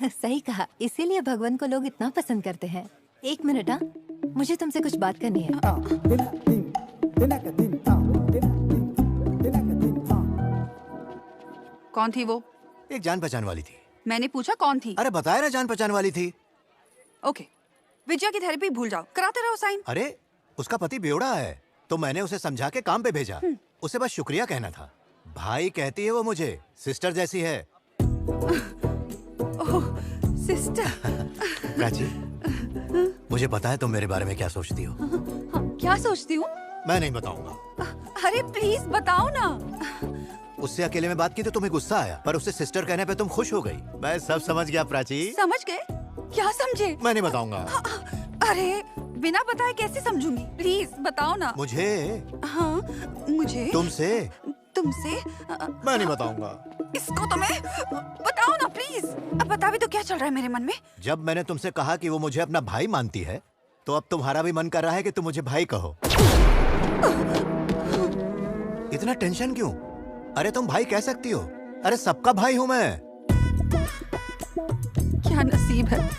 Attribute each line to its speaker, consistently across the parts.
Speaker 1: सही कहा, इसीलिए भगवान को लोग इतना पसंद करते हैं। एक मिनट, हाँ, मुझे तुमसे कुछ बात करनी है।
Speaker 2: कौन थी वो?
Speaker 3: एक जान पहचान वाली थी।
Speaker 2: मैंने पूछा कौन थी?
Speaker 3: अरे बताया ना, जान पहचान वाली थी।
Speaker 2: ओके, विजया की थेरेपी भूल जाओ, कराते रहो साइन।
Speaker 3: अरे उसका पति बेवड़ा है, तो मैंने उसे समझा के काम पे भेजा। उसे बस शुक्रिया कहना था। भाई कहती है वो मुझे, सिस्टर जैसी है।
Speaker 2: ओह, सिस्टर।
Speaker 3: प्राची, मुझे पता है तुम मेरे बारे में क्या सोचती हो।
Speaker 2: क्या सोचती हूँ?
Speaker 3: मैं नहीं बताऊंगा।
Speaker 2: अरे प्लीज बताओ ना।
Speaker 3: उससे अकेले में बात की तो तुम्हें गुस्सा आया, पर उससे सिस्टर कहने पे तुम खुश हो गई। मैं सब समझ गया प्राची।
Speaker 2: समझ गए? क्या समझे?
Speaker 3: मैं नहीं बताऊंगा।
Speaker 2: अरे बिना बताए कैसे समझूंगी? प्लीज बताओ ना।
Speaker 3: मुझे?
Speaker 2: हाँ, मुझे
Speaker 3: तुमसे? मैं नहीं बताऊंगा।
Speaker 2: इसको तो मैं बताओ ना प्लीज। अब बता भी तो क्या चल रहा है मेरे मन में।
Speaker 3: जब मैंने तुमसे कहा कि वो मुझे अपना भाई मानती है, तो अब तुम्हारा भी मन कर रहा है कि तुम मुझे भाई कहो। इतना टेंशन क्यों? अरे तुम भाई कह सकती हो। अरे सबका भाई हूँ मैं।
Speaker 2: क्या नसीब है।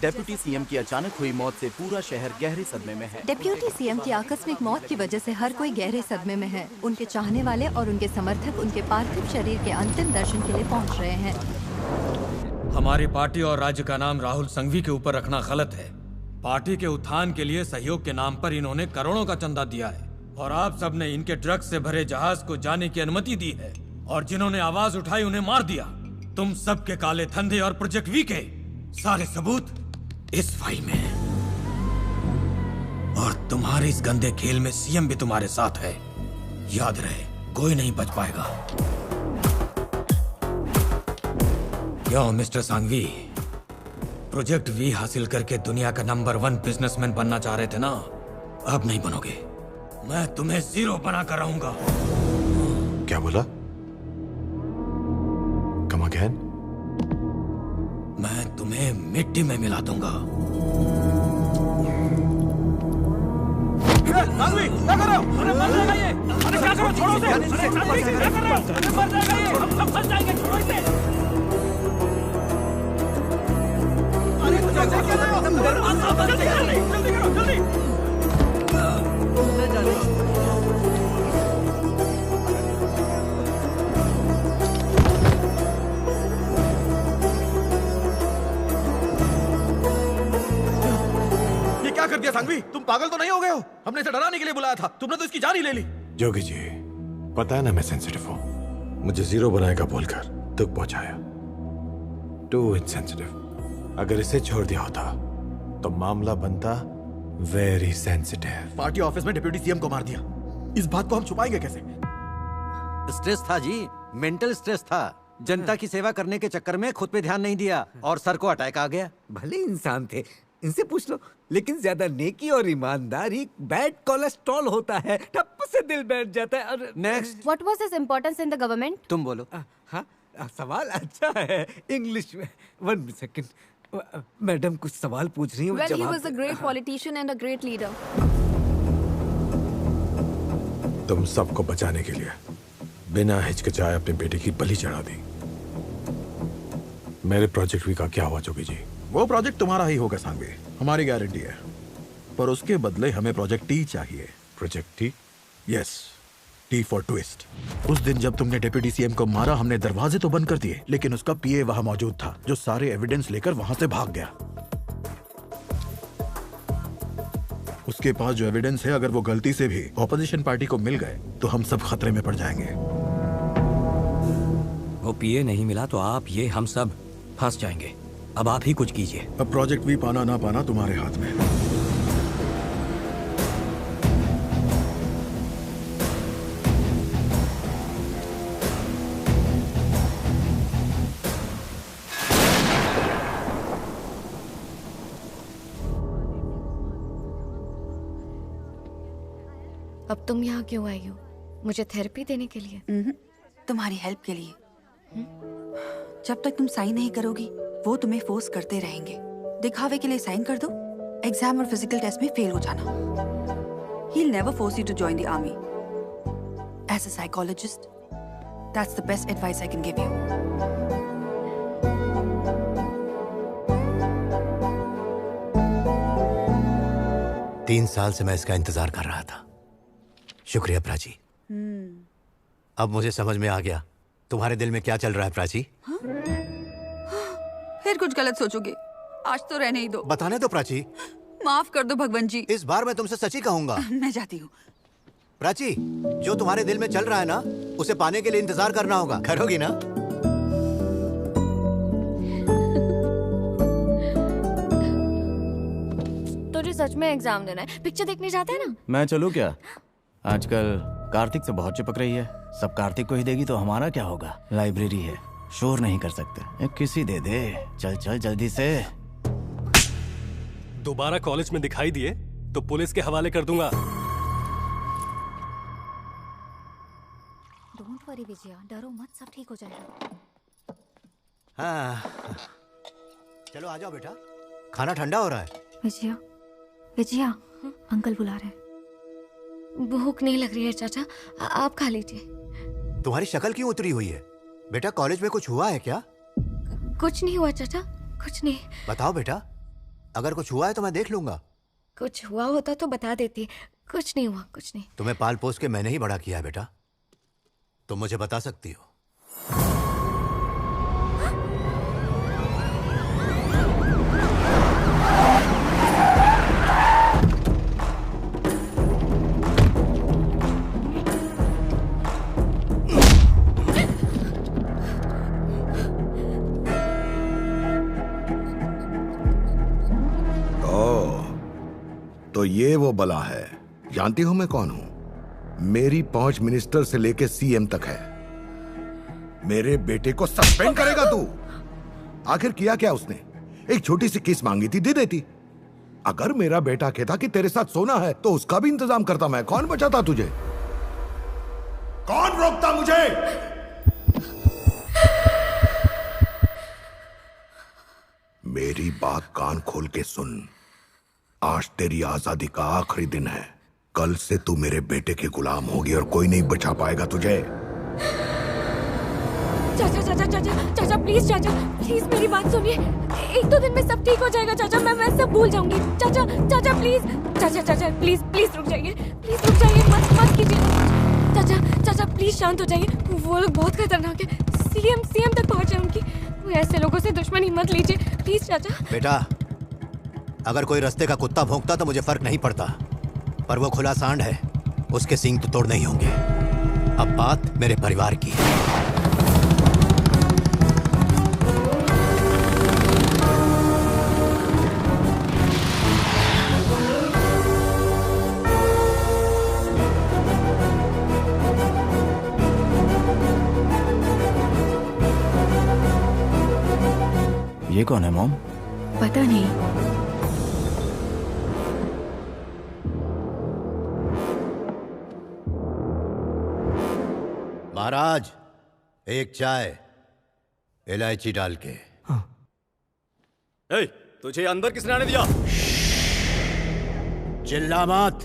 Speaker 4: डेप्यूटी सीएम की अचानक हुई मौत से पूरा शहर गहरे सदमे में है।
Speaker 1: डिप्यूटी सीएम की आकस्मिक मौत की वजह से हर कोई गहरे सदमे में है। उनके चाहने वाले और उनके समर्थक उनके पार्थिव शरीर के अंतिम दर्शन के लिए पहुंच रहे हैं।
Speaker 5: हमारी पार्टी और राज्य का नाम राहुल संघवी के ऊपर रखना गलत है। पार्टी के उत्थान के लिए सहयोग के नाम पर इन्होंने करोड़ों का चंदा दिया है और आप सब ने इनके ड्रग्स से भरे जहाज को जाने की अनुमति दी है, और जिन्होंने आवाज उठाई उन्हें मार दिया। तुम सब के काले धंधे और प्रोजेक्ट वी के सारे सबूत इस फाइल में है, और तुम्हारे इस गंदे खेल में सीएम भी तुम्हारे साथ है। याद रहे, कोई नहीं बच पाएगा। क्यों मिस्टर सांघवी, प्रोजेक्ट वी हासिल करके दुनिया का नंबर 1 बिजनेसमैन बनना चाह रहे थे ना? अब नहीं बनोगे। मैं तुम्हें 0 बना कर रहूंगा।
Speaker 6: क्या बोला? Come again?
Speaker 5: मैं तुम्हें मिट्टी में मिला दूंगा।
Speaker 7: सांघवी, क्या कर रहे हो? अरे मर जाएगा ये। अरे क्या करो, छोड़ो इसे। अरे सांघवी, क्या कर रहे हो? अरे मर जाएगा ये। हम सब फंस जाएंगे, छोड़ो इसे। अरे क्या कर रहे हो? जल्दी करो, जल्दी।
Speaker 8: क्या कर दिया सांघवी? तुम पागल तो नहीं हो गए हो? हमने इसे डराने के लिए बुलाया था, तुमने तो इसकी जान ही ले ली।
Speaker 6: जोगी जी, पता है ना मैं सेंसिटिव हूँ। मुझे 0 बनाएगा बोलकर दुख पहुंचाया। Too insensitive. अगर इसे छोड़ दिया होता तो मामला बनता वेरी सेंसिटिव।
Speaker 8: पार्टी ऑफिस में डिप्यूटी सीएम को मार दिया, इस बात को हम छुपाएंगे कैसे?
Speaker 9: स्ट्रेस था जी, मेंटल स्ट्रेस था। जनता की सेवा करने के चक्कर में खुद पे ध्यान नहीं दिया और सर को अटैक आ गया।
Speaker 10: भले इंसान थे, इनसे पूछ लो। लेकिन ज्यादा नेकी और ईमानदारी बैड कोलेस्ट्रॉल होता है, ठप से दिल बैठ जाता है। और
Speaker 9: next.
Speaker 11: What was his importance in the government?
Speaker 9: तुम बोलो।
Speaker 10: हाँ, सवाल अच्छा है इंग्लिश में। 1 सेकंड, मैडम कुछ सवाल पूछ रही हूँ।
Speaker 11: Well, he was a great politician and a great leader.
Speaker 6: तुम सबको बचाने के लिए बिना हिचकिचाए अपने बेटे की बलि चढ़ा दी। मेरे प्रोजेक्ट वी का क्या हुआ जोगी जी?
Speaker 8: वो प्रोजेक्ट तुम्हारा ही होगा सांघवी, हमारी गारंटी है। पर उसके बदले हमें प्रोजेक्ट टी चाहिए।
Speaker 6: Project T?
Speaker 8: Yes, T for twist. उस दिन जब तुमने डिप्यूटी सीएम को मारा, हमने दरवाजे तो बंद कर दिए, लेकिन उसका पीए वहां मौजूद था, जो सारे एविडेंस लेकर वहां से भाग गया। उसके पास जो एविडेंस है, अगर वो गलती से भी ऑपोजिशन पार्टी को मिल गए तो हम सब खतरे में पड़ जाएंगे।
Speaker 5: वो पीए नहीं मिला तो आप, ये हम सब फंस जाएंगे। अब आप ही कुछ कीजिए।
Speaker 8: अब प्रोजेक्ट भी पाना ना पाना तुम्हारे हाथ में।
Speaker 11: अब तुम यहाँ क्यों आई हो? मुझे थेरेपी देने के लिए?
Speaker 2: तुम्हारी हेल्प के लिए। जब तक तुम साइन नहीं करोगी, वो तुम्हें फोर्स करते रहेंगे। दिखावे के लिए साइन कर दो, एग्जाम और फिजिकल टेस्ट में फेल हो जाना। He'll never force you to join the army. As a psychologist, That's the best advice I can give you.
Speaker 3: तीन साल से मैं इसका इंतजार कर रहा था। शुक्रिया प्राची। अब मुझे समझ में आ गया तुम्हारे दिल में क्या चल रहा है प्राची।
Speaker 2: फिर कुछ गलत सोचोगे? आज तो रहने ही दो।
Speaker 3: बताने दो प्राची।
Speaker 2: माफ कर दो भगवान जी।
Speaker 3: इस बार मैं तुमसे सच ही कहूंगा।
Speaker 2: मैं जाती हूँ।
Speaker 3: प्राची, जो तुम्हारे दिल में चल रहा है ना, उसे पाने के लिए इंतजार करना होगा। करोगी ना?
Speaker 11: तुझे सच में एग्जाम देना है? पिक्चर देखने जाते हैं ना?
Speaker 4: मैं चलूं क्या? आजकल कार्तिक से बहुत चिपक रही है। सब कार्तिक को ही देगी तो हमारा क्या होगा? लाइब्रेरी है, शोर नहीं कर सकते। किसी दे दे। चल चल जल्दी से।
Speaker 12: दोबारा कॉलेज में दिखाई दिए तो पुलिस के हवाले कर दूंगा।
Speaker 11: डोंट वरी विजया, डरो मत, सब ठीक हो जाएगा।
Speaker 3: हाँ, चलो आ जाओ बेटा, खाना ठंडा हो रहा है।
Speaker 11: विजया, विजया, अंकल बुला रहे हैं। भूख नहीं लग रही है चाचा, आप खा लीजिए।
Speaker 3: तुम्हारी शक्ल क्यों उतरी हुई है? बेटा कॉलेज में कुछ हुआ है क्या?
Speaker 11: कुछ नहीं हुआ चाचा, कुछ नहीं।
Speaker 3: बताओ बेटा, अगर कुछ हुआ है तो मैं देख लूंगा।
Speaker 11: कुछ हुआ होता तो बता देती। कुछ नहीं हुआ, कुछ नहीं।
Speaker 3: तुम्हें पाल पोस के मैंने ही बड़ा किया है बेटा, तुम मुझे बता सकती हो।
Speaker 8: तो ये वो बला है। जानती हो मैं कौन हूं? मेरी पहुंच मिनिस्टर से लेके सीएम तक है। मेरे बेटे को सस्पेंड करेगा तू? आखिर किया क्या उसने? एक छोटी सी किस मांगी थी, दे देती। अगर मेरा बेटा कहता कि तेरे साथ सोना है तो उसका भी इंतजाम करता मैं। कौन बचाता तुझे? कौन रोकता मुझे? मेरी बात कान खोल के सुन। आज तेरी आजादी का आखिरी दिन है। कल से तू मेरे बेटे के गुलाम होगी और कोई नहीं बचा पाएगा तुझे।
Speaker 11: चाचा चाचा चाचा चाचा प्लीज, चाचा प्लीज मेरी बात सुनिए। एक दो दिन में सब ठीक हो जाएगा चाचा, मैं सब भूल जाऊंगी। चाचा चाचा प्लीज, चाचा चाचा प्लीज प्लीज रुक जाइए, प्लीज रुक जाइए, मत कीजिए। चाचा चाचा प्लीज शांत हो जाइए, वो लोग बहुत खतरनाक है। सीएम तक पहुंचे उनकी। ऐसे लोगों से दुश्मनी मत लीजिए प्लीज चाचा।
Speaker 3: बेटा, अगर कोई रास्ते का कुत्ता भौंकता तो मुझे फर्क नहीं पड़ता, पर वो खुला सांड है, उसके सींग तो तोड़ नहीं होंगे। अब बात मेरे परिवार की है।
Speaker 4: ये कौन है मॉम?
Speaker 2: पता नहीं।
Speaker 3: महाराज, एक चाय इलायची डाल के।
Speaker 12: तुझे अंदर किसने आने दिया?
Speaker 3: चिल्ला मत।